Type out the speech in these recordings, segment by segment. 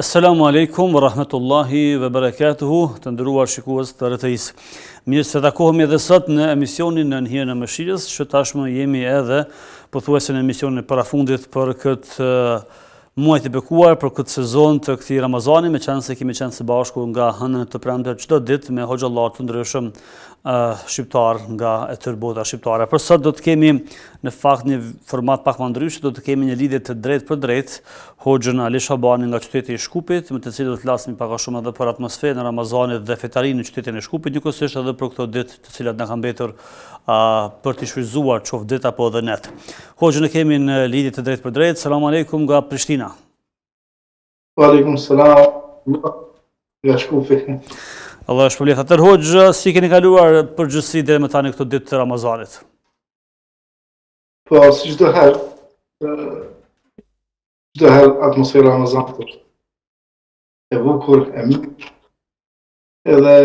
Assalamu alaikum wa rahmatullahi wa barakatuhu, të nderuar shikues të RTS. Mirë se takohemi edhe sot në emisionin Në Hijen e Mëshirës, që tashmë jemi edhe pothuajse në emisionin e parafundit për këtë muaj të bekuar, për këtë sezon të këtij Ramazani, meqense kemi qenë së bashku nga hënën të premte çdo ditë me hoxhallar të ndryshëm shqiptar nga e tërë bota shqiptare. Për sot do të kemi në fakt një format pak më ndryshe, do të kemi një lidhje të drejtë për drejtë Hoxhën Ali Shabani nga qyteti i Shkupit, me të cilën do të flasim pak a shumë edhe për atmosferën e Ramazanit dhe fetarinë në qytetin e Shkupit, njëkohësisht edhe për këto ditë të cilat na kanë mbetur për të shfrytzuar qoftë ditë apo edhe net. Hoxhën e kemi në lidhje të drejtë për drejtë. Selam aleikum nga Prishtina. Wa aleikum salam nga Shkupi. Allah e shpëlbeft. Atëherë Hoxhë, si keni kaluar përgjithësi deri më tani këto ditë të Ramazanit? Po, si çdo herë atmosfera Ramazanit është e bukur, e mirë, edhe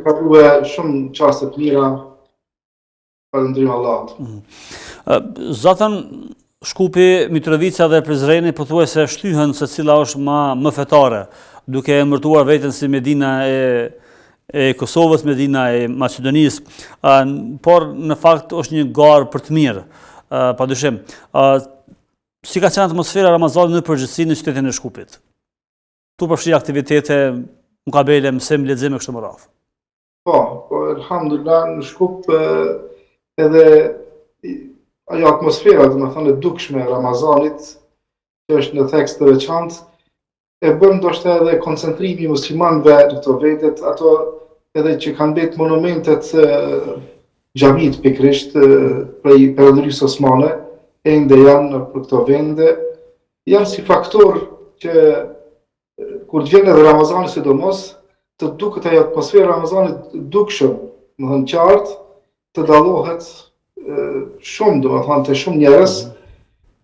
ka kaluar shumë çaste të mira, falënderim Allahut. Zatën Shkupi, Mitrovica dhe Prizreni pothuajse shtyhen se cila është më fetare, duke emërtuar veten si Medina e Kosovës, Medina e Maqedonisë, por në fakt është një garë për të mirë, padyshim. Si ka qenë atmosfera Ramazanit në përgjithësi në qytetin e Shkupit? Tu përfshi aktivitete, mukabele, mësim, lexim e kështu me radhë. Po, alhamdulillah në Shkup edhe ajo atmosfera, domethënë e dukshme e Ramazanit, që është në tekst të veçantë, e bën ndoshta edhe koncentrimi i muslimanëve në këto vendet, ato edhe që kanë bërë monumentet xhamit pikërisht prej Perëndërisë Osmane, ende janë për këto vende, janë si faktor që kur të vjen edhe Ramazani sidomos, të duket ajo atmosfera Ramazanit dukshëm, domethënë qartë, të dallohet shumë, domethënë të shumë njerëz,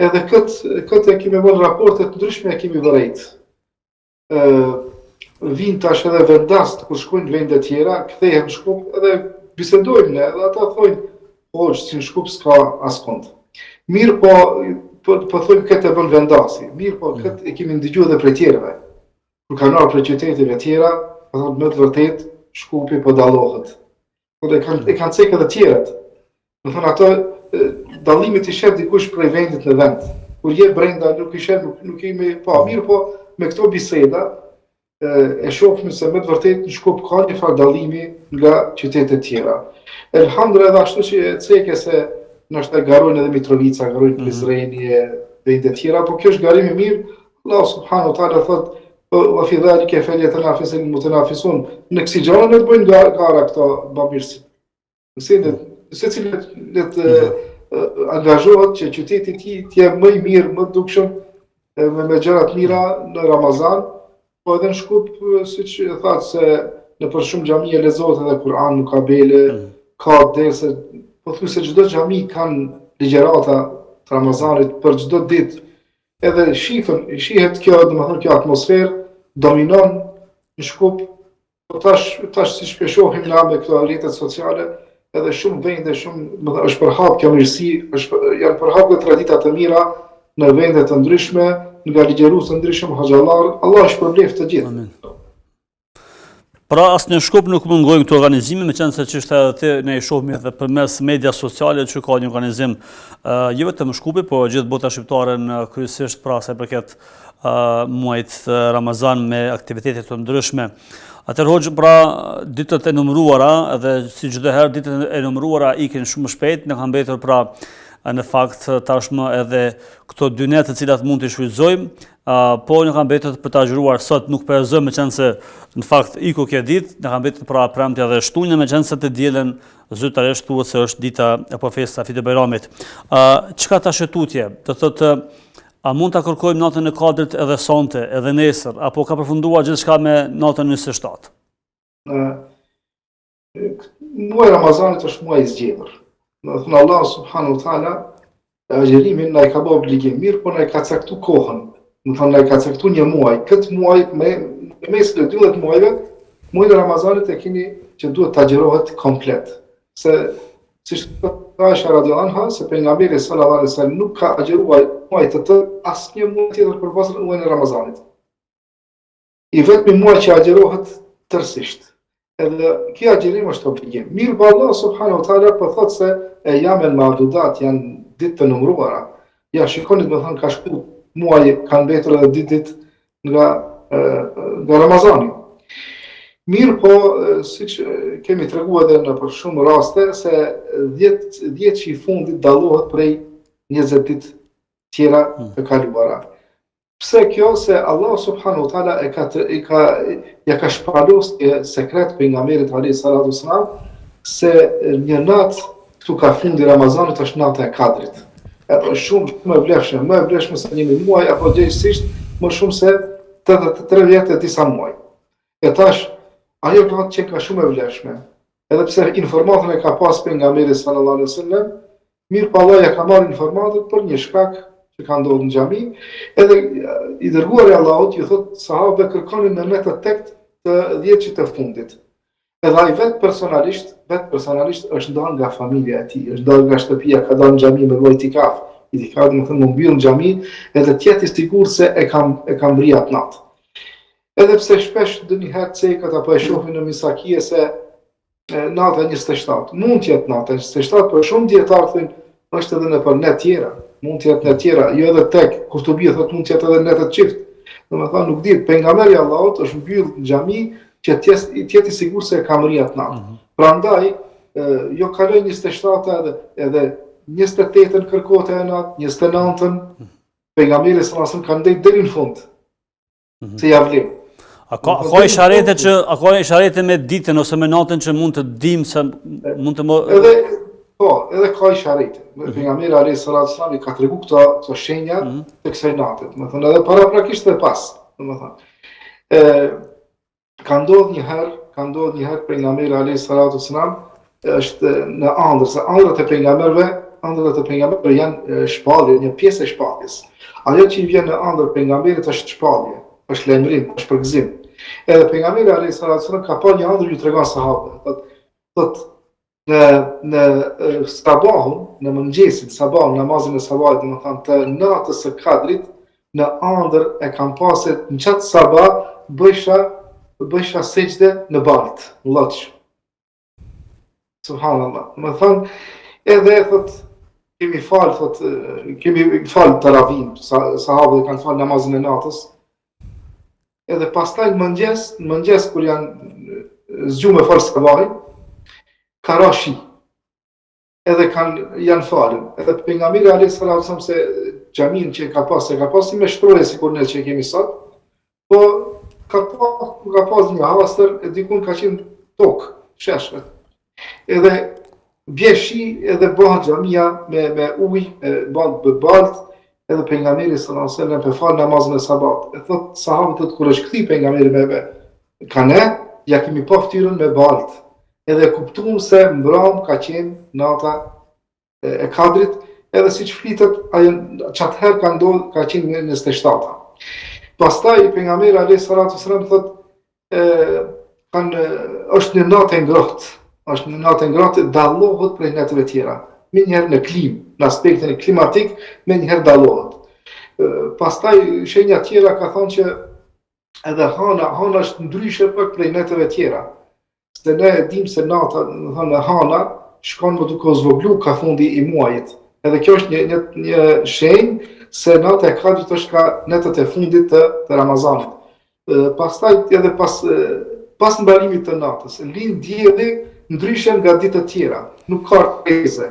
edhe këtë e kemi bërë raporte të ndryshme e kemi vërejt. Vinë tash edhe vendas kur shkojnë në vende tjera, kthehen në Shkup edhe bisedojnë, edhe ata thonë, hoxh, si në Shkup s'ka askund. Mirë po thonë këtë e bën vendasi, mirë po këtë e kemi ndëgjuar edhe prej tjerëve. Kur kanë ardhur prej qyteteve tjera, thonë më të vërtet Shkupi po dallohet. Por e kanë cekë edhe tjerët. Do thonë ato dallimit i shef dikush prej vendit në vend. Kur je brenda nuk i shef, nuk kemi pa, mirë po me këto biseda e shohim se më të vërtet në Shkup ka një farë dallimi nga qytetet tjera. Elhamdulillah edhe ashtu që cekë se nështë garojnë edhe Mitrovica, garojnë Prizreni e vende tjera, po kjo është garim i mirë. Allah subhanahu wa taala thotë wa fi dhalika falyatanafasul mutanafisun. Në kësi gjëra ne të bëjnë gara këto bamirësi. Secili le të angazhohet që qyteti i tij të jetë më i mirë, më dukshëm me gjëra të mira në Ramazan, po edhe në Shkup, siç e thatë se në për shumë xhamie lezohet edhe Kur'an, mukabele, ka derse. Po thuaj se çdo xhami kanë ligjërata të Ramazanit për çdo ditë. Edhe shihet kjo, domethënë kjo atmosferë dominon në Shkup. Po tash si shpeshohim na me këto rrjetet sociale, edhe shumë vende, shumë është përhap kjo mirësi, janë përhapur tradita të mira në vende të ndryshme, nga ligjërues të ndryshëm, hoxhallar. Allah shpërbleft të gjithë. Amin. Pra asë në Shkup nuk mungojnë këto organizime, meqense që është edhe ne i shohim edhe përmes media sociale që ka një organizim jo vetëm në Shkupi, po gjithë bota shqiptare në kryesisht pra sa i përket muajit Ramazan me aktivitete të ndryshme. Atëherë Hoxhë, pra ditët e numëruara, edhe si çdo herë ditët e numëruara ikin shumë shpejt, ne kanë mbetur pra në fakt tashmë edhe këto dy net të cilat mund të shfrytëzojmë, po ne kanë mbetur për ta zgjuar sot nuk përgëzojmë meqense në fakt iku kjo ditë, ne kanë mbetur pra premtja dhe shtunja meqense të dielën zyrtarisht thuhet se është dita apo festa Fite Bajramit. Çka ta shëtutje? Do thotë a mund ta kërkojmë natën e Kadrit edhe sonte, edhe nesër, apo ka përfunduar gjithçka me natën 27? Muaji Ramazanit është muaj i zgjedhur. Do thonë Allah subhanahu wa taala agjerimin na e ka bërë obligim, mirë, po na e ka caktuar kohën. Do thonë na e ka caktuar një muaj. Këtë muaj me mes të 12 muajve, muaji i Ramazanit e keni që duhet të agjërohet komplet. Se siç Aisha radhiyallahu anha, se pejgamberi sallallahu alaihi wasallam nuk ka agjëruar muaj të asnjë muaj tjetër përveç muajit të Ramazanit. I vetmi muaj që agjerohet tërësisht. Edhe kjo agjerim është obligim. Mirë po Allah subhanahu wa taala po thotë se e jamen ma'dudat janë ditë të numëruara. Ja shikoni do të thonë ka shku muaj kanë mbetur edhe ditë nga Ramazani. Mirë po, siç kemi treguar edhe në për shumë raste se 10 që i fundit dallohet prej 20 ditë tjera të kaluara. Pse kjo? Se Allah subhanahu wa taala ja ka shpalos sekret pejgamberit alayhi salatu wasalam se një natë këtu ka fundi Ramazanit është nata e Kadrit. Edhe shumë më e vlefshme se një muaj apo gjithsesi më shumë se 30 e disa muaj. E tash ajo natë që ka shumë e vlefshme. Edhe pse informatën e ka pas pejgamberi sallallahu alaihi wasallam, mirë po Allah ja ka marrë informatën për një shkak që ka ndodhur në xhami, edhe i dërguari Allahut ju thot sahabëve kërkonin në net të tekt të 10 që të fundit. Edhe ai vetë personalisht është ndarë nga familja e tij, është ndarë nga shtëpia, ka dalë në xhami me lloj itikaf. Itikaf do të thonë mbyll në xhami, edhe të jetë i sigurt se e kam bri atë natë. Edhe pse shpesh ndonjëherë cekat apo e shohin në misakie se nata 27. Mund të jetë nata 27, por shumë dietar thonë është edhe në për net tjera. Mund të jetë net tjera, jo edhe tek Kurtubi thotë mund të jetë edhe net të çift. Domethënë nuk dihet, pejgamberi Allahut është mbyll në xhami që të jetë i sigurt se e ka mri atë natë. Prandaj jo kaloi 27 edhe 28-ën kërkohet e natë, 29-ën pejgamberi sallallahu alajhi wasallam ka ndej deri në fund. Se ja vlen. A ka isharete me ditën ose me natën që mund të dim se mund të më... Edhe ka isharete. Pejgamberi alayhi salatu wasallam i ka tregu këto shenja të kësaj nate. Domethënë edhe paraprakisht dhe pas. Domethënë ka ndodhur një herë pejgamberi alayhi salatu wasallam është në ëndër, se ëndrat e pejgamberëve janë shpallje, një pjesë e shpalljes. Ajo që i vjen në ëndër pejgamberit është shpallje, është lajmërim, është përgëzim. Edhe pejgamberi alayhi salatu wasallam ka pa një ëndër ju tregon sahabëve. Thotë në sabahun, në mëngjesin, namazin e sabahit, domethënë të natës së Kadrit, në ëndër e kam pasur në çat sabah bëjsha sejdë në balt, në lloç. Subhanallah. Domethënë edhe thot kemi fal taravin, sahabët kanë fal namazin e natës. Edhe pastaj në mëngjes kur janë zgjuar me fal sabahin, ka rashi. Edhe janë falën. Edhe pejgamberi alayhi salatu wasallam se xhamin që ka pas me shtroje sikur ne që kemi sot, po ka pas një hastër e dikun ka qenë tokë, sheshët. Edhe bjeshi edhe bëhat xhamia me ujë, balt, edhe pejgamberi sallallahu alajhi wasallam pe fal namazin e sabat. E thot sahabët kur është kthi pejgamberi me kanë ja kemi pa ftyrën me balt. Edhe kuptuam se mbram ka qenë nata e Kadrit, edhe siç flitet ajo çatëherë ka qenë 27. Pastaj pejgamberi alayhi salatu wasallam thotë është një natë e ngrohtë, dallohet prej natëve tjera. Me njëherë në klimë, në aspektin klimatik, me njëherë dallohet. Pastaj shenja tjera ka thonë që edhe hana është ndryshe pak prej natëve tjera. Se ne e dim se nata, në hana, shkon më duke u zvoglu ka fundi i muajit. Edhe kjo është një shenjë se nata e Kadrit është ka netët e fundit të Ramazanit. Pastaj edhe pas mbarimit të natës, lind dielli ndryshe nga ditët tjera, nuk ka rreze.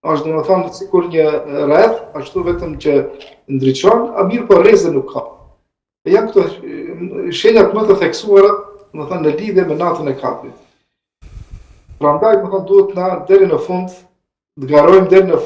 Është domethënë sikur një rreth, ashtu vetëm që ndriçon, a mirë po rreze nuk ka. Janë këto shenjat më të theksuara, domethënë në lidhje me natën e Kadrit. Prandaj domethënë duhet na deri në fund të garojmë deri në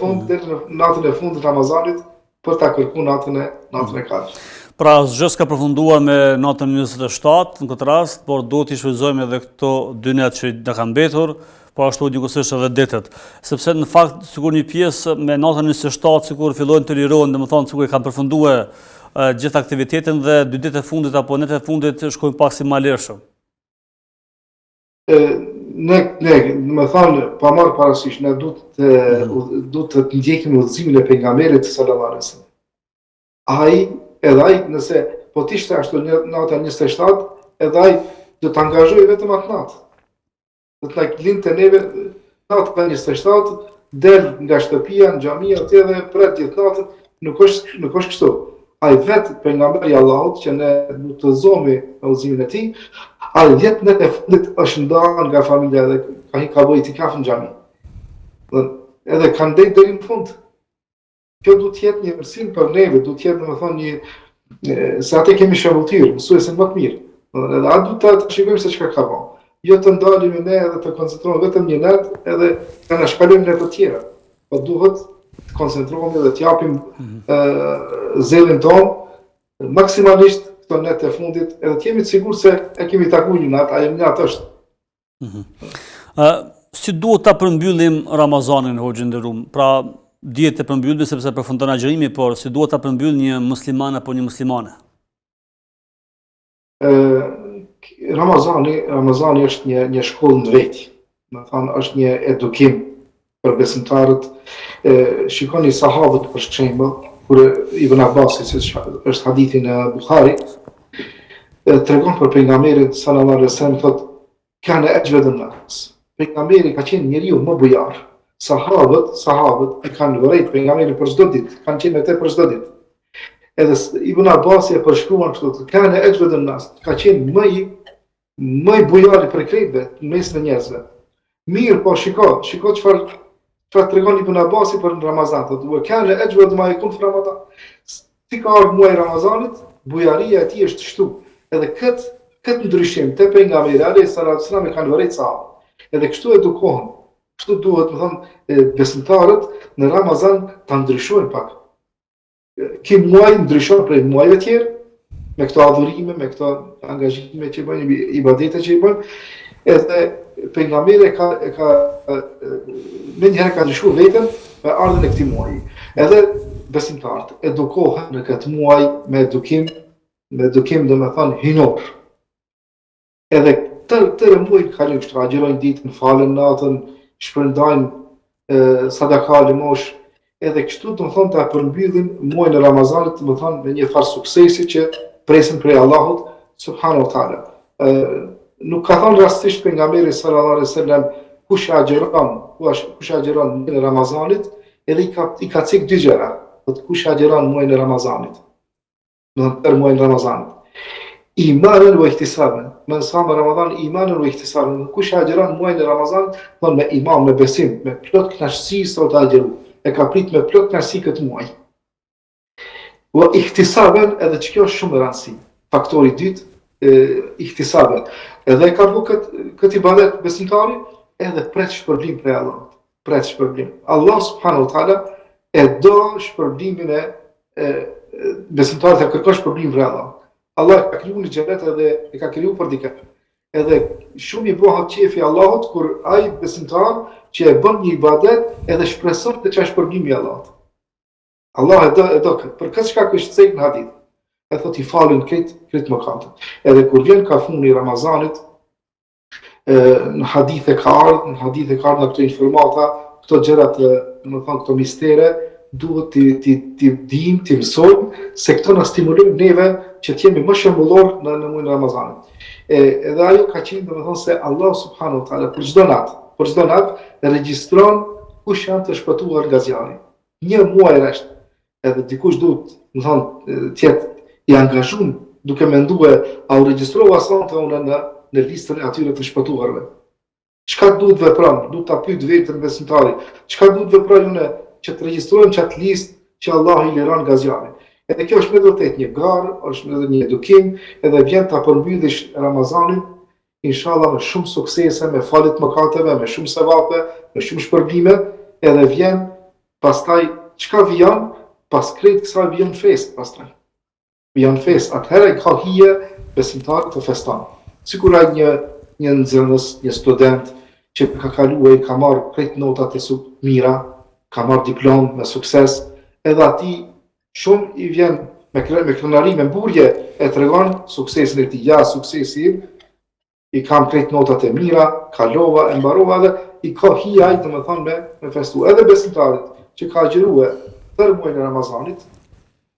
natën e fundit të Ramazanit për ta kërkuar natën e Kadrit. Pra asgjë s'ka përfunduar me natën 27 në këtë rast, por duhet t'i shfrytëzojmë edhe këto dy natë që na kanë mbetur, po ashtu njëkohësisht edhe ditët. Sepse në fakt sikur një pjesë me natën 27 sikur fillojnë të lirohen, domethënë sikur kanë përfunduar gjithë aktivitetin dhe dy ditë e fundit apo netët e fundit shkojnë pak si malërshëm. Ne më thonë, pa marrë parasysh, ne duhet të ndjekim udhëzimin e pejgamberit sallallahu alajhi wasallam. Edhe ai nëse po t'ishte ashtu nata 27, edhe ai do të angazhoj vetëm atë natë. Do të na linte neve natë 27, del nga shtëpia në xhami atje dhe pret gjithë natën, nuk është kështu. Ai vetë pejgamberi i Allahut që ne nuk të zomi në udhëzimin e tij, ai 10 net e fundit është ndarë nga familja dhe ka bëj itikaf në xhami. Edhe kanë ndej deri në fund. Kjo du të jetë një mësim për neve, du të jetë domethënë se atë kemi shërbëtir, mësuesin më të mirë. Edhe atë du të shikojmë se çka ka bën. Jo të ndalim ne edhe të koncentrohemi vetëm një net edhe të na shkalojmë net të tjera. Po duhet të koncentrohemi dhe të japim zellin ton maksimalisht këto net e fundit, edhe të jemi të sigurt se e kemi takuar një natë, ajo natë është. Si duhet ta përmbyllim Ramazanin, hoxhë nderuam? Pra, dihet të përmbyllë sepse përfundon agjërimi, por si duhet ta përmbyll një musliman apo një muslimane? Ramazani është një shkollë në vetë. Do të thonë është një edukim për besimtarët. Shikoni sahabët për shembull, kur Ibn Abbas, që është hadithi në Buhari, tregon për pejgamberin sallallahu alaihi wasallam, thotë kana ajwadun nas. Pejgamberi ka qenë njeriu më bujar. Sahabët e kanë vërejt pejgamberin për çdo ditë, kanë qenë me te për çdo ditë. Edhe Ibn Abbas e përshkruan kështu, kana ajwadun nas, ka qenë më i bujari për krejtëve në mes të njerëzve. Mirë, po shiko çfarë tregon Ibn Abbasi për Ramazan, thotë kana ajwad ma yakun fi Ramadan. Si ka ardhur muaji Ramazanit, bujaria e tij është kështu. Edhe këtë ndryshim te pejgamberi alayhis salam e kanë vërejt sahabët. Edhe kështu edukohen. Kështu duhet, më thonë, besimtarët në Ramazan ta ndryshojnë pak. Ky muaj ndryshon prej muajve tjerë, me këto adhurime, me këto angazhime që bëjnë, ibadete që i bëjnë, edhe pejgamberi me njëherë ka ndryshuar veten me ardhen e këtij muaji. Edhe besimtarët edukohen në këtë muaj me edukim do me thonë hinor. Edhe tërë muajin kalojnë kështu, agjërojnë ditën, falen natën, shpërndajnë sadaka, limosh, edhe kështu do të thonë ta përmbyllin muajin e Ramazanit, do të thonë me një farë suksesi që presin prej Allahut subhanahu wa taala. Nuk ka thonë rastisht pejgamberi sallallahu alaihi wasallam kush agjeron muajin e Ramazanit, edhe i ka cik dy gjëra, kush agjeron muajin e Ramazanit. Do të thonë muajin e Ramazanit. Imanen wa ihtisaben. Men sama Ramadan imanen wa ihtisaben. Kush agjeron muajin e Ramazanit, thonë me iman, me besim, me plot kënaqësi sot agjeru. E ka prit me plot kënaqësi këtë muaj. Wa ihtisaben, edhe që kjo është shumë e rëndësishme. Faktori i dytë, ihtisaben. Edhe ka bu këtë ibadet besimtari, edhe pret shpërblim prej Allahut. Pret shpërblim. Allah subhanahu wa taala e do shpërblimin e besimtarit, e kërkon shpërblim prej Allahut. Allah ka kriju një xhenet edhe e ka kriju për dikë. Edhe shumë i bëhet qefi Allahut kur ai besimtar që e bën një ibadet edhe shpreson të çash shpërblimi i Allahut. Allah e do për këtë shkak është thënë në hadith. E thotë i falën këtë mëkatet. Edhe kur vjen kafuni i Ramazanit, në hadith e ka ardhur në këto informata, këto gjërat, do të thonë këto mistere, duhet të dim, të mësojmë se këto na stimulojnë neve që të jemi më shembullor në muajin e Ramazanit. Edhe ajo ka qenë domethënë se Allah subhanahu wa taala për çdo natë regjistron kush janë të shpëtuar nga zjarri. Një muaj rresht. Edhe dikush duhet, domethënë, të jetë i angazhuar duke menduar a u regjistrova sonte unë në listën e atyre të shpëtuarve. Çka duhet vepron? Duhet ta pyet vetën besimtari. Çka duhet veprojë unë që të regjistrojmë çat listë që Allah i liron nga zjarri. Edhe kjo është me vërtet një garë, është edhe një edukim, edhe vjen ta përmbyllish Ramazanin, inshallah me shumë suksese, me falit mëkateve, me shumë sevape, me shumë shpërblime, edhe vjen pastaj çka vjen, pas krejt kësaj vjen fest pastaj. Vjen fest, atëherë ka hije besimtarët të feston. Sikur ai një nxënës, një student që ka kaluar, ka marrë krejt notat e mira, ka marrë diplom me sukses, edhe ati shumë i vjen me krenari, me mburje, e tregon suksesin e tij. Ja, suksesi i kam krejt notat e mira, kalova, e mbarova dhe i ka hija, domethënë me festu. Edhe besimtarit që ka agjëruar tërë muajin e Ramazanit,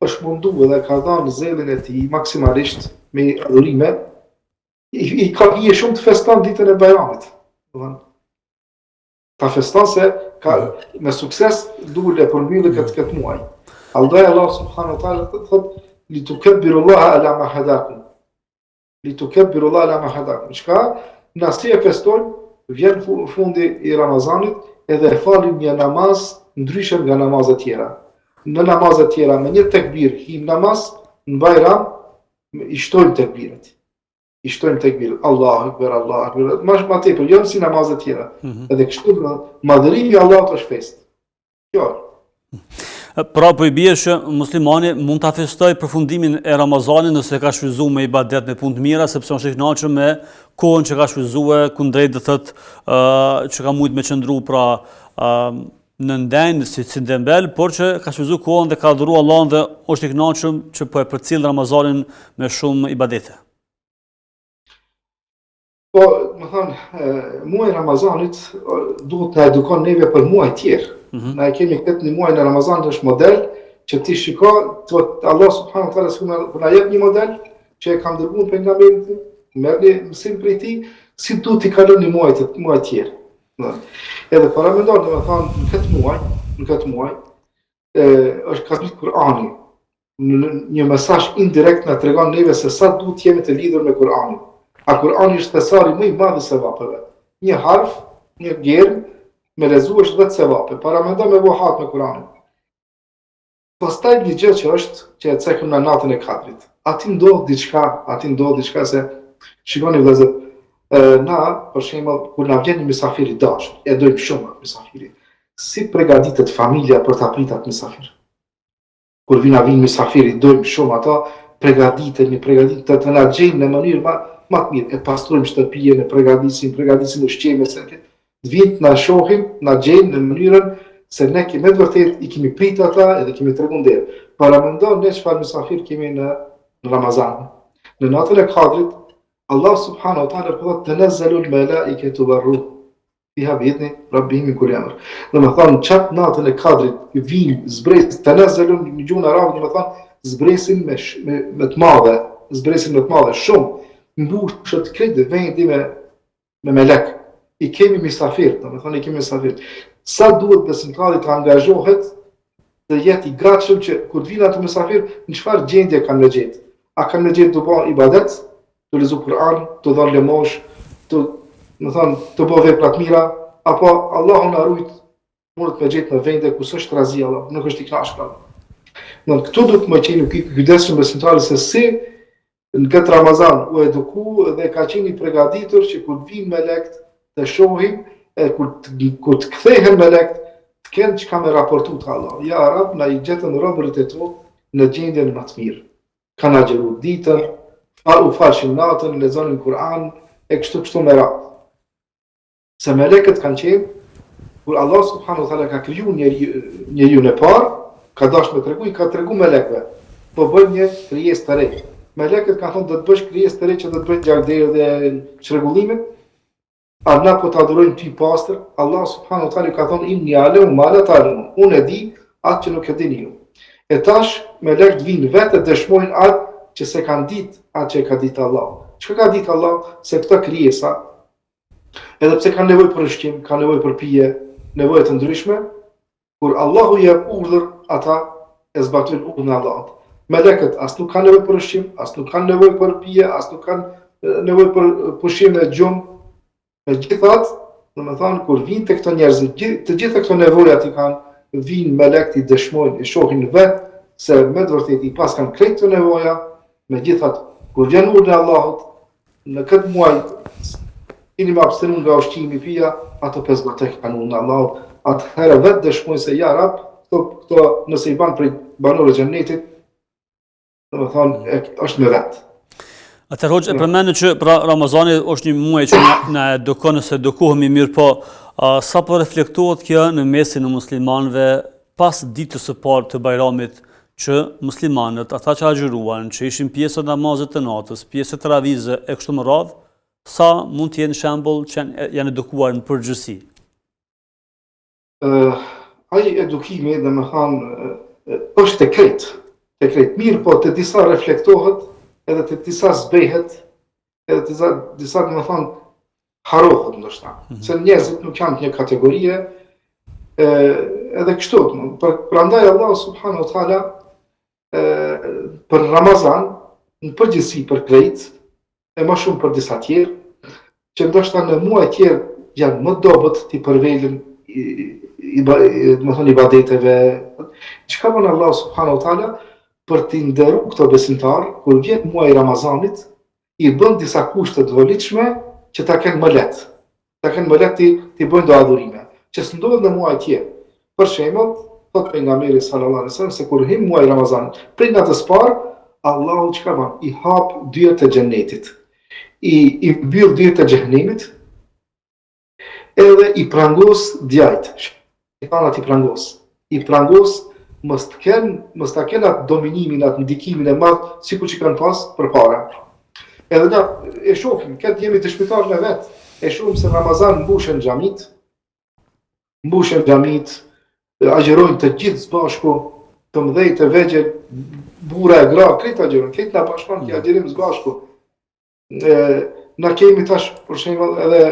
është mundu dhe ka dhënë zellin e tij maksimalisht me adhurime, i e shumë të feston ditën e Bajramit. Ta feston se ka me sukses dule për mbyllë këtë muaj. Allah subhanahu wa taala thotë li tukabbirullaha ala ma hadakum. Li tukabbirullaha ala ma hadakum. Çka nasi e feston, vjen fundi i Ramazanit edhe e falim një namaz ndryshe nga namazet tjera. Në namazet tjera me një tekbir him namaz, në Bajram i shtojmë tekbiret. I shtojmë tekbiret. Allahu Akbar, Allahu Akbar. Ma tepër, jo si namazet tjera. Edhe kështu madhërimi i Allahut është fest. Kjo. Pra po i bie që muslimani mund ta festoj përfundimin e Ramazanit nëse ka shfryzuar me ibadet me punë të mira, sepse është i kënaqur me kohën që ka shfryzuar, ku drejt do thotë që ka mujt me qëndru pra në ndenjë si dembel, por që ka shfryzuar kohën dhe ka adhuruar Allahun dhe është i kënaqur që po e përcjell Ramazanin me shumë ibadete. Po, më thonë, muaj Ramazanit duhet të edukon neve për muaj tjerë. Na e kemi këtë një muaj në Ramazanit është model që ti shiko, Allah subhanahu wa taala s'u na jep një model që e kam dërguar pejgamberit, merrni mësim prej tij, si duhet të kalon një muaj tjerë. Edhe para mendon, domethënë, në këtë muaj është ka zbrit Kur'ani. Një mesazh indirekt na tregon neve se sa duhet jemi të lidhur me Kur'anin. A Kur'ani është thesari më i madh i sevapeve. Një harf, një gjerm, me lezu është 10 sevape. Para mendo me vohat me Kur'anin. Pastaj një gjë që është që e cekëm në natën e Kadrit. Ati ndodh diçka se shikoni vëllezër, na për shembull kur na vjen një mysafir i dashur, e dojmë shumë mysafirin. Si përgatitet familja për ta pritur atë mysafir? Kur vin mysafiri, dojmë shumë ato, përgatiten të na gjejnë në mënyrë më të mirë, e pastrojmë shtëpinë, e përgatisim ushqimet, se të vinë na shohin, na gjejnë në mënyrën se ne me të vërtet i kemi pritur ata edhe kemi treguar nder. Para mendon ne çfarë mysafir kemi në Ramazan. Në natën e Kadrit, Allah subhanahu wa taala po tanazzalul malaikatu war-ruh fiha bi'idhni rabbihim min kulli amr. Domethënë çat natën e Kadrit vin zbres tanazzalun në gjuhën arabe, domethënë zbresin me të madhe, shumë mbushet këtë vendi me melek. I kemi misafir, domethënë i kemi misafir. Sa duhet besimtari të angazhohet të jetë i gatshëm që kur të vinë ato misafir, në çfarë gjendje kanë me gjetë? A kanë me gjetë të bëjë ibadet, të lexojë Kur'an, të dhënë lemosh, të bëjë vepra të mira, apo Allahu na rujt mund të gjetë në vende ku s'është razi Allah, nuk është i kënaqur. Në këtu duhet të më qenë kujdesshëm besimtari se si në këtë Ramazan u eduku dhe ka qenë i përgatitur që kur vinë melekt të shohim, kur të kthehen melekt, të kenë çka me raportu të Allah. Ja Rab, na i gjetën robërit e tu në gjendjen më të mirë. Kanë agjeru ditën, u falshin natën, lexonin Kur'an, e kështu me radhë. Se melekët kanë qenë, kur Allah subhanahu wa taala ka kriju njeriu në parë, ka dashur me tregu, i ka tregu melekëve, po bëjnë një krijesë të re. Melekët kanë thonë do të bësh krijesë të re që do të bëjnë gjakdherë dhe çrregullimet. A na po të adhurojnë ty pastër, Allah subhanahu wa taala ka thonë inni a'lamu ma la ta'lamun. Unë e di atë që nuk e dini ju. E tash melekët vinë vetë dëshmojnë atë që se kanë ditë atë që ka ditë Allah. Çka ka ditë Allah? Se këto krijesa, edhe pse kanë nevojë për ushqim, kanë nevojë për pije, nevoja të ndryshme, kur Allahu i jep urdhër, ata e zbatojnë urdhën e Allahut. Melekët as nuk kanë nevojë për ushqim, as nuk kanë nevojë për pije, as nuk kanë nevojë për pushim e gjumë. Megjithatë, domethënë kur vinë tek këto njerëz, të gjitha këto nevoja i kanë, vinë melekët i dëshmojnë, i shohin vetë se me të vërtetë i pas kanë krejt këto nevoja. Megjithatë, kur vjen urdhri i Allahut, në këtë muaj keni më abstenu nga ushqimi i pija, ato pesë tek kanunin e Allahut, atëherë vetë dëshmojnë se ja Rab, këto nëse i ban për banorët e xhenetit, domethënë është me vetë. Atëherë hoxh, e përmendë që pra Ramazani është një muaj që na edukon nëse edukohemi mirë, po sa po reflektohet kjo në mesin e muslimanëve pas ditës së parë të Bajramit, që muslimanët, ata që agjëruan, që ishin pjesë të namazit të natës, pjesë të taravize e kështu me radhë, sa mund të jenë shembull që janë edukuar në përgjithësi? Ai edukimi, domethënë, është e krejtë. të krejt mirë, po të disa reflektohet, edhe të disa zbehet, edhe të disa të më thonë harohet ndoshta. Se njerëzit nuk janë një kategorie, edhe kështu. Prandaj Allah subhanahu wa taala për Ramazan, në përgjithësi për krejt, e më shumë për disa tjerë, që ndoshta në muaj tjerë janë më dobët t'i përvelin ibadeteve. Çka bën Allah subhanahu wa taala për t'i nderu këto besimtarë, kur vjen muaji i Ramazanit, i bën disa kushte të volitshme që ta kenë më lehtë. Ta kenë më lehtë t'i bëjnë do adhurime, që s'ndodhet në muaj tjerë. Për shembull, thot pejgamberi sallallahu alaihi wasallam se kur hyn muaji i Ramazanit, prej natës parë, Allahu çka bën? I hap dyert e xhenetit. I mbyll dyert e xhenemit, edhe i prangos djajt. Shejtanat i prangos. I prangos mos ta kenë atë dominimin, atë ndikimin e madh sikur që kanë pas përpara. Edhe na e shohim, këtë jemi të shpitarë në vetë, e shohim se Ramazan mbushen xhamit, agjerojnë të gjithë së bashku, të mëdhej të vegjël, burra e gra, krejt agjerojnë, krejt na bashkon që agjerim së bashku. Na kemi tash, për shembull, edhe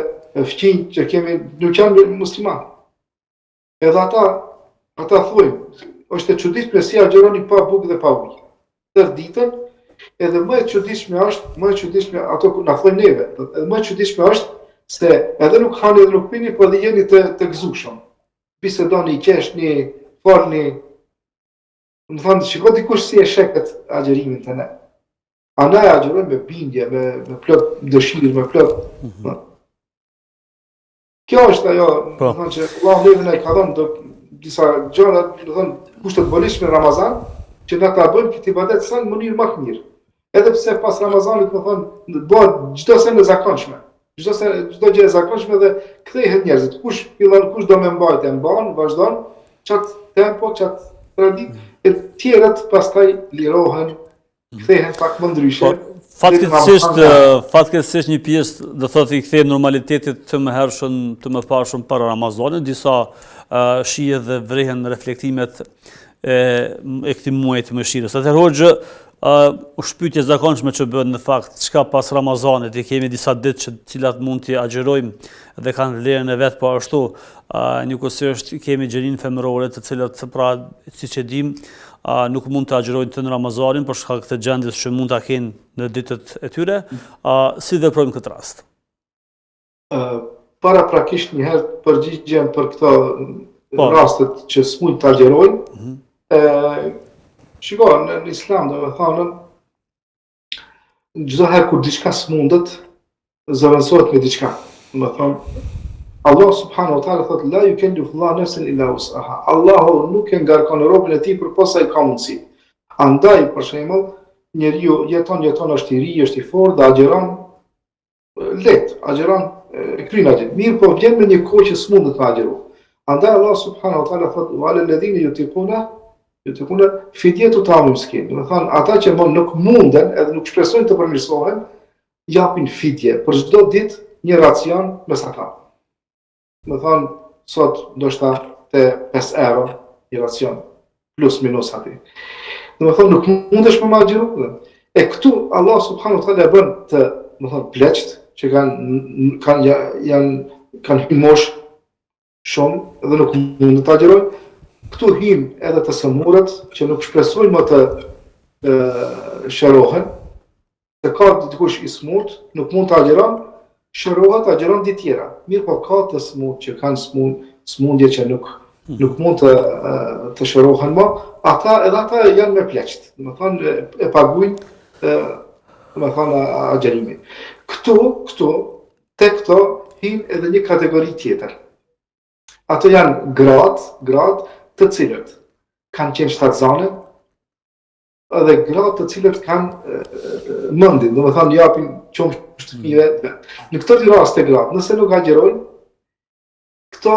fqinj që kemi, nuk janë musliman. Edhe ata thojnë, është e çuditshme si agjeroni pa bukë dhe pa ujë. Tërë ditën, edhe më e çuditshme, ato na thojnë neve, edhe më e çuditshme është se edhe nuk hani edhe nuk pini, por edhe jeni të gëzushëm. Bisedoni, qeshni, folni. Më thonë, shiko dikush si e sheket agjerimin të ne. A ne agjerojmë me bindje, me plot dëshirë, me plot. Kjo është ajo, më thonë që Allah neve na i ka dhënë disa gjëra, më thonë, kushte të volitshme në Ramazan, që na ta bëjmë këtë ibadet sa në mënyrë më të mirë. Edhe pse pas Ramazanit, më thonë, bëhet çdo sene e zakonshme. Çdo gjë e zakonshme dhe kthehet njerëzit. Kush do me mbajtë, e mban, vazhdon, çat tempo, çat traditë, e tjerët pastaj lirohen, kthehen pak më ndryshe. Fatkeqësisht një pjesë do thotë i kthehen normalitetit të mëhershëm, të mëparshëm para Ramazanit, disa shihen dhe vrehen reflektimet e këtij muaji të mëshirës. Atëherë hoxhë, shpytje zakonshme që bëhet në fakt, çka pas Ramazanit, i kemi disa ditë që cilat mund t'i agjerojmë dhe kanë vlerën e vet, po ashtu njëkohësisht kemi gjërinë femërore të cilat pra siç e dim nuk mund të agjerojnë të në Ramazanin për shkak të gjendjes që mund ta kenë në ditët e tyre. Si veprojmë këtë rast? Paraprakisht një herë përgjigjem për këto rastet që s'mund të agjerojnë. Shiko, në Islam do me thanën, çdo herë kur diçka s'mundet, zëvendësohet me diçka. Do me thonë, Allah subhanahu wa taala thotë la yukallifu Allahu nafsan illa wus'aha. Allahu nuk e ngarkon robën e tij përposa i ka mundësi. Andaj, për shembull, njeriu jeton është i ri, është i fortë, agjeron lehtë, agjeron kryen agjer. Mirë, po vjen me një kohë që s'mundet të agjeroj. Andaj Allah subhanahu wa taala thotë wa alladhina yutiquna fidjetu ta'am miskin. Do të thonë, ata që nuk munden edhe nuk shpresojnë të përmirësohen, japin fidje për çdo ditë një racion mesatar. Do të thonë, sot ndoshta te 5 euro një racion, plus minus aty. Do të thonë, nuk mundesh më agjeru. E këtu Allah subhanahu wa taala bën të, do të thonë, pleqt që kanë himosh shumë dhe nuk mund të agjerojnë. Këtu hyn edhe të sëmurët që nuk shpresojnë më të shërohen, se ka dikush i smut, nuk mund të agjeron, shërohet, agjeron ditë tjera. Mirë, po ka të smut që kanë smundje që nuk mund të shërohen më, edhe ata janë me pleqt, do të thonë e paguajnë, do të thonë agjerimin. Këtu tek këto hyn edhe një kategori tjetër. Ato janë gratë të cilët kanë qenë shtatzane edhe gratë të cilët kanë mendin, do të thonë japin qumësht të fëmijëve. Në këto dy raste gratë, nëse nuk agjerojnë, këto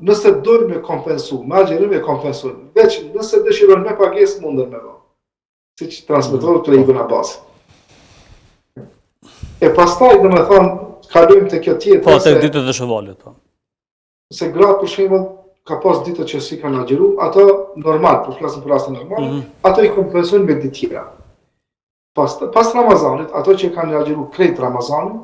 nëse dojnë me kompensu, me agjerim e kompensojnë. Veç nëse dëshirojnë me pagesë mundën me bë. Siç transmetohet për Ibn Abbas. E pastaj do të thonë kalojmë te kjo tjetër. Po tek ditët e shëvalit, po. Se gratë për shembull ka pas ditë që si kanë agjeru, ato normal, po flasim për raste normal, ato i kompensojnë me ditë tjera. Pas Ramazanit, ato që kanë agjeru krejt Ramazanin,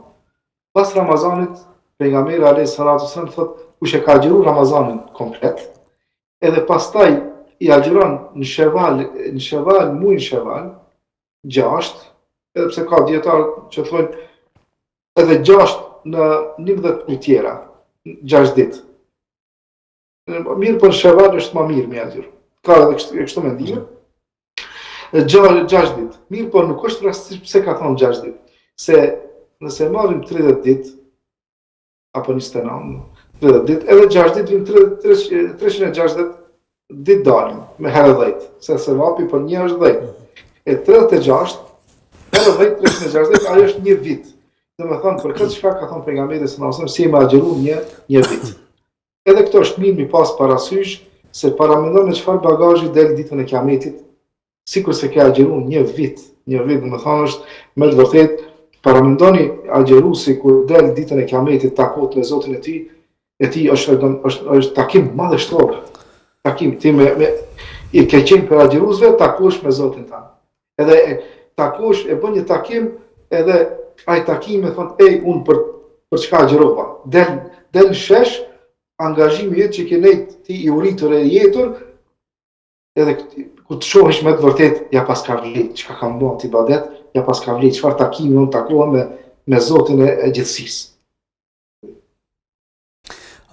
pas Ramazanit, pejgamberi alayhis salatu wasallam thot kush e ka agjeru Ramazanin komplet, edhe pastaj i agjeron në Sheval, muin Sheval, 6, edhe pse ka dietar që thonë edhe 6 në 11 muaj tjera, 6 ditë. Mirë për Sheval është më mirë me agjeru. Ka edhe kështu mendime. 6 ditë. Mirë por nuk është rastisht pse ka thonë 6 ditë. Se nëse marrim 30 ditë, apo 29, 30 ditë, edhe 6 ditë vinë 360 ditë dalin, me herë 10, se vapi për një është 10. E 36, herë 10, 360, ajo është një vit. Dhe me thonë, për këtë çka ka thonë pejgamberi sallallahu alajhi wasallam, si e ma agjeru një vit. Edhe këto është mirë mi pas parasysh, se paramendon në çfarë bagazhi del ditën e Kiametit, sikur se ka agjeru një vit, dhe me thonë është me të vërtet, paramendoni agjerusi kur del ditën e Kiametit takot me Zotin e tij është takim madhështor. Takim ti i ke qenë për agjerusve, takosh me Zotin tanë. Edhe takosh e bën një takim, edhe ai takim e thonë, unë për çka agjerova. Del shesh, angazhimi jetë që ke nejtë ti i uritur e jetur, edhe ku të shohesh me të vërtet, ja pas ka vlit, çka kam bën ti ibadet, ja pas ka vlit, çfarë takimi unë takova me Zotin e gjithësisë.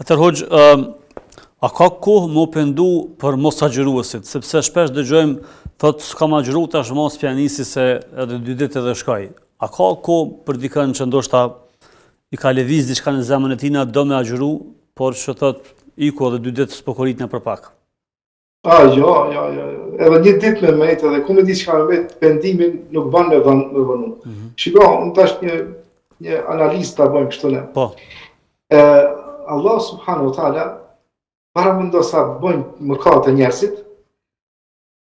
Atëherë Hoxh, a ka kohë më pendu për mos agjeruesit, sepse shpesh dëgjojmë thotë s'kam agjeru tash mos pjanisi se edhe 2 ditë edhe shkoj. A ka kohë për dikën që ndoshta i ka lëviz diçka në zemrën e tij na do me agjeru, por që thotë iku edhe 2 ditë s'pokorit në për pak? Jo. Edhe një ditë me metë, edhe ku me di çka me metë, pendimin nuk ban me vënu. Shiko, unë tash një analizë ta bëjmë kështu ne. Po. Allah subhanahu wa taala para mendo sa bëjnë mëkate njerëzit.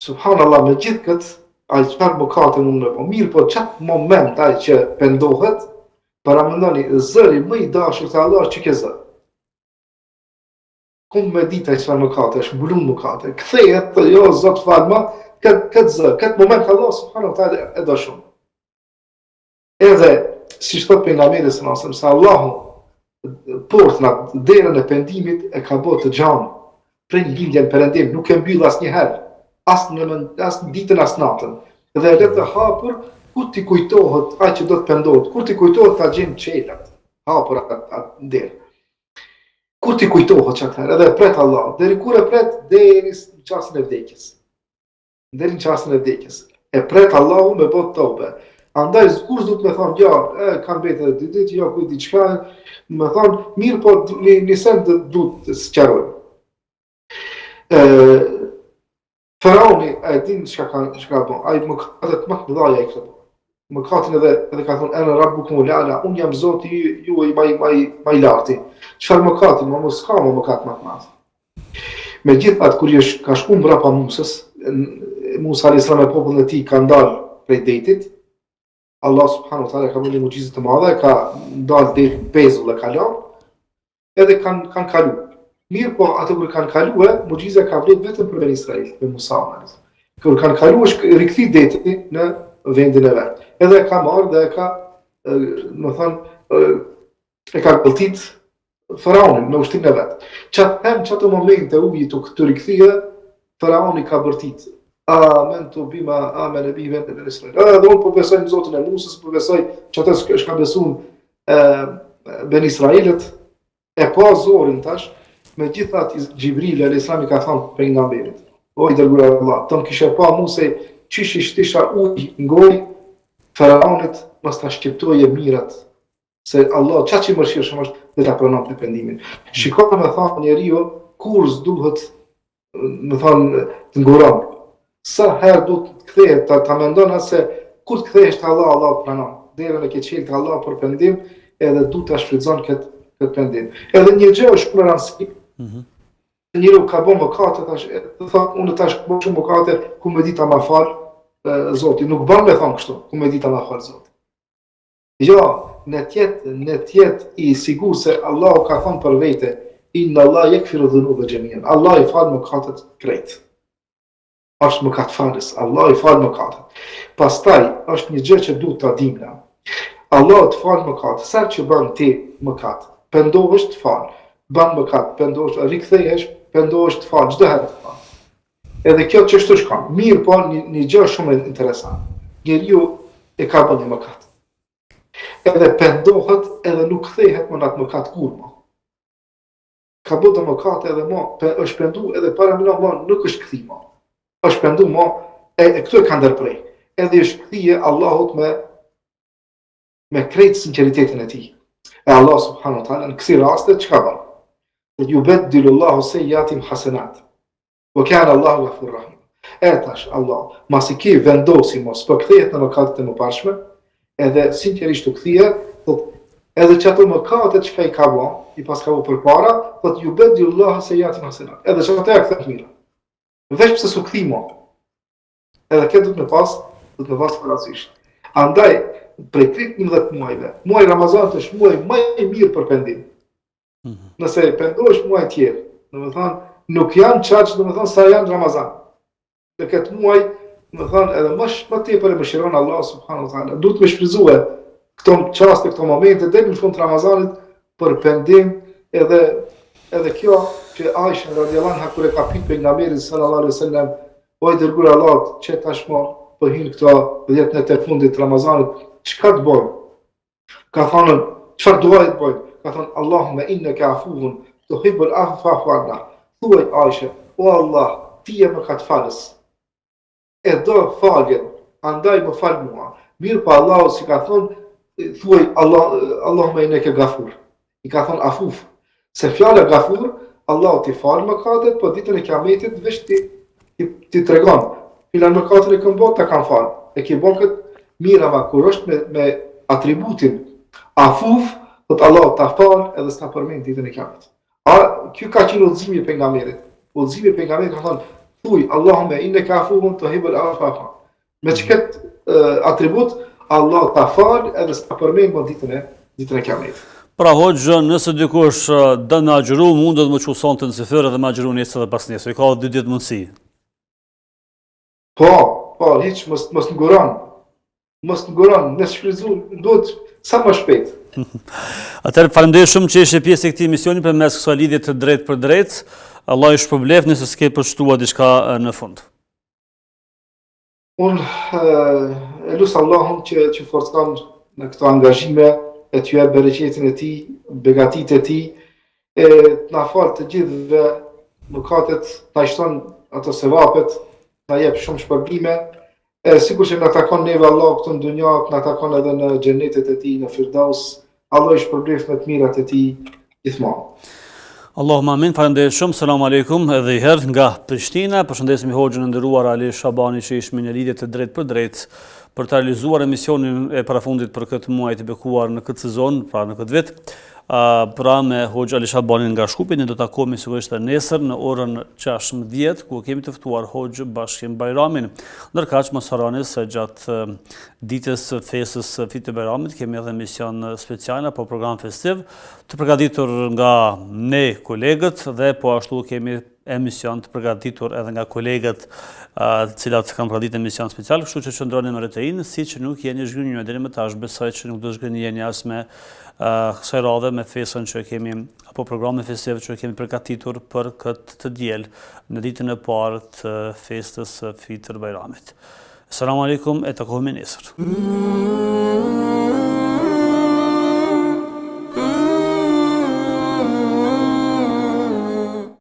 Subhanallahu, me gjithë këtë, ai çfarë mëkate mund të bëjë. Mirë, po çat moment ai që pendohet, para mendoni zëri më i dashur te Allah që ke zë. Kumë me dita i çfarë mëkate, është mbulun mëkate. Kthehet, jo Zot falma, këtë moment Allah subhanahu wa taala e do shumë. Edhe siç thot pejgamberi sallallahu alajhi wasallam, se Allahu portën derën e pendimit e ka bërë të gjanë. Prej lindjen perëndim nuk e mbyll asnjëherë, as në ditën as natën. Dhe e le të hapur kur ti kujtohet ai që do të pendohet, kur ti kujtohet ta gjen çelat, hapur atë derë. Kur ti kujtohet çatëherë, edhe pret Allah, deri kur e pret deri në çastin e vdekjes. Deri në çastin e vdekjes. E pret Allahu me bot tobe. Andaj kur do të më thonë, kanë mbetë 2 ditë, ku diçka, më thonë, mirë, po një send duhet të sqaroj. Faraoni e din çka ka bën, ai mëkatet më të mëdha ai ka bën. Mëkatin edhe ka thonë ana rabbukum la'ala, unë jam Zoti ju i më i larti. Çfarë mëkati, mos ka më mëkat më të madh. Megjithatë kur ka shkuar mbrapa Musës, Musa alayhis salam e popullin e tij ka ndalë prej detit. Allah subhanahu wa taala ka bërë një mucizë të madhe, ka ndalë deri në pezull e kalon, edhe kanë kalu. Mirë, po atë kur kanë kaluar, muciza ka vlerë vetëm për Ben Israil, me Musa. Kur kanë kaluar, është rikthi deti në vendin e vet. Edhe ka marrë dhe ka, më thonë, e ka gëlltit Faraonin me ushtrinë e vet. Çato momente ujit të rikthye, Faraoni ka bërtit. Amen bima amen e bive në Israel. Dhe unë po besoj në Zotin e Musës, po besoj që atë shka besun Ben Israelit, e pa zorin tash, me gjithat Gjibril alayhis salam i ka thonë pejgamberit. O i dërguar i Allah, tëm kishe pa Musë çish i shtisha ujë ngoj Faraonit mos ta shqiptoje mirat. Se Allah çaqi mëshirshëm është dhe ta pranon të pendimin. Shikoj me thonë njeriu kur duhet, më thonë, të nguron. Sa herë du të kthehet, ta mendon se kur të kthehesh te Allah, Allah pranon. Derën e ke qelë te Allah për pendim, edhe du ta shfrytëzon këtë pendim. Edhe një gjë është për rëndësi. Njeriu ka bën mëkate tash, thotë unë tash bëj shumë mëkate, ku më di ta ma fal Zoti. Nuk bën me thon kështu, ku më di ta ma fal Zoti. Jo, në tjetë i sigur se Allah ka thonë për vete, inna Allah yakfiru dhunuba jamian. Allah I fal mëkatet krejt. Është mëkat falës. Allah I fal mëkatet. Pastaj është një gjë që duhet ta dimë na. Allah të fal mëkatet. Sa që bën ti mëkat, pendohesh të fal. Bën mëkat, pendohesh, rikthehesh, pendohesh të fal çdo herë të fal. Edhe kjo çështë shkon. Mirë, po një gjë shumë interesante. Njeriu e ka bën një mëkat. Edhe pendohet, edhe nuk kthehet më në atë mëkat kurrë. Ka bërë mëkat edhe më, është pendu edhe para më nuk është kthim më. Është pendu më, e këtu e ka ndërprej. Edhe është kthie Allahut me krejt sinqeritetin e tij. E Allah subhanahu wa taala në kësi raste çka bën? Yubaddilu Allahu sayyiatim hasanat. Wa kana Allahu ghafurur rahim. Tash Allah, masi ki vendosi mos po kthehet në mëkatet e mëparshme, edhe sinqerisht u kthie, edhe që ato mëkatet që I ka bën, I pas ka bën përpara, thot yubaddilu Allahu sayyiatim hasanat. Edhe që ato ja kthen mira. Veç pse su kthi më. Edhe këtë duhet me pas parasysh. Andaj prej 13 muajve, muaj Ramazan është muaj më I mirë për pendim. Nëse pendohesh muaj tjerë, domethënë nuk janë çaq, domethënë sa janë Ramazan. Në këtë muaj, domethënë edhe më tepër e mëshiron Allah subhanahu wa taala. Duhet të shfrytëzojë këto çaste, këto momente deri në fund të Ramazanit për pendim, edhe kjo që Aisha radhiyallahu anha kur e ka pyet pejgamberin sallallahu alaihi wasallam, o I dërguar Allahut, që tashmë po hin këto 10 ditë të fundit të Ramazanit, çka të bëj? Ka thonë, çfarë duaj të bëj? Ka thonë, Allahumma innaka afuwun tuhibbul afwa fa'fu anna. Thuaj Aisha, o Allah, ti je mëkatfalës. E do faljen, andaj më fal mua. Mirë pa Allahu si ka thonë, thuaj Allahumma innaka ghafur. I ka thonë afuf. Se fjala ghafur, Allahu ti fal mëkatet, po ditën e Kiametit veç ti tregon. Filan mëkatin e kam bërë, ta kam fal. E ke bën këtë mira ma kur është me atributin afuf, thot Allah ta fal edhe s'ta përmend ditën e Kiametit. Kjo ka qenë udhëzimi I pejgamberit. Udhëzimi I pejgamberit ka thonë, thuaj Allahumma innaka afuwun tuhibbul afwa. Me çket atribut Allah ta fal edhe s'ta përmend më ditën e Kiametit. Pra hoxhë, nëse dikush dën me agjëru, mundet më çu sonte në sefer edhe me agjëru nesër dhe pas nesër. Ka 2 ditë mundësi. Po, hiç mos nguron. Mos nguron, ne shfrytëzojmë, duhet sa më shpejt. Atëherë faleminderit shumë që ishe pjesë e këtij misioni përmes kësaj lidhje të drejtë për drejtë. Allah ju shpërbleft nëse s'ke përshtuar diçka në fund. Unë e lusë Allahun që forcon në këto angazhime, e t'ju jep bereqetin e tij, begatit e tij, e na fal të gjithëve mëkatet, na shton ato sevapet, na jep shumë shpërbime. Sikur që na takon neve Allah këtu në dunja, na takon edhe në xhenetet e tij, në Firdaus. Allah I shpërbleft me të mirat e tij gjithmonë. Allahumma amin, faleminderit shumë, selam aleikum, edhe I herë nga Prishtina. Përshëndesim hoxhën e nderuar Ali Shabani që ishme në lidhje të drejtë për drejtë për të realizuar emisionin e parafundit për këtë muaj të bekuar në këtë sezon, pra në këtë vit. Pra me hoxhë Ali Shabanin nga Shkupi, ne do të takohemi sigurisht nesër në orën 16, ku kemi të ftuar hoxhë Bashkim Bajramin. Ndërkaq mos harroni se gjatë ditës festës Fitë të Bajramit kemi edhe emision special apo program festiv të përgatitur nga ne kolegët dhe po ashtu kemi emision të përgatitur edhe nga kolegët të cilat kanë përgatitur emision special, kështu që qëndroni me RTI-n, siç nuk jeni zhgënjur deri më tash, besoj që nuk do zhgënjeni as me kësaj radhe me festën që kemi apo programin festiv që kemi përgatitur për këtë të diel në ditën e parë të festës Fitë të Bajramit. Selamun alaikum e takohemi nesër.